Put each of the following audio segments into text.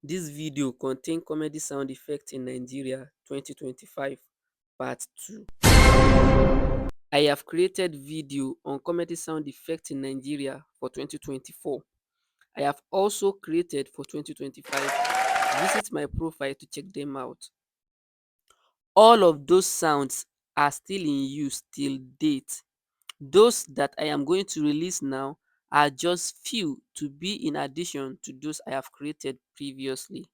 This video contains comedy sound effects in Nigeria 2025 part 2. I have created video on comedy sound effects in Nigeria for 2024. I have also created for 2025. Visit my profile to check them out. All of those sounds are still in use till date. Those that I am going to release now are just few to be in addition to those I have created previously.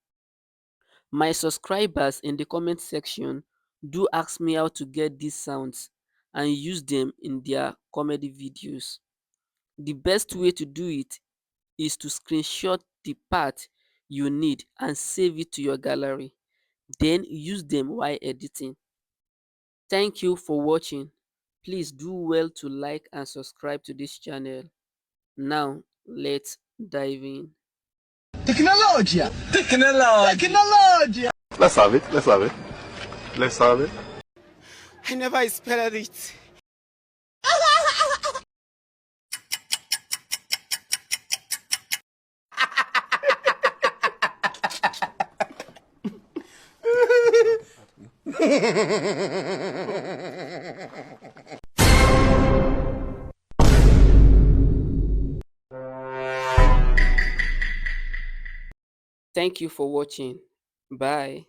My subscribers in the comment section do ask me how to get these sounds and use them in their comedy videos. The best way to do it is to screenshot the part you need and save it to your gallery. Then use them while editing. Thank you for watching. Please do well to like and subscribe to this channel. Now, let's dive in. Tecnologia! Tecnologia! Let's have it. Let's have it. Let's have it. I never expected it. Thank you for watching. Bye.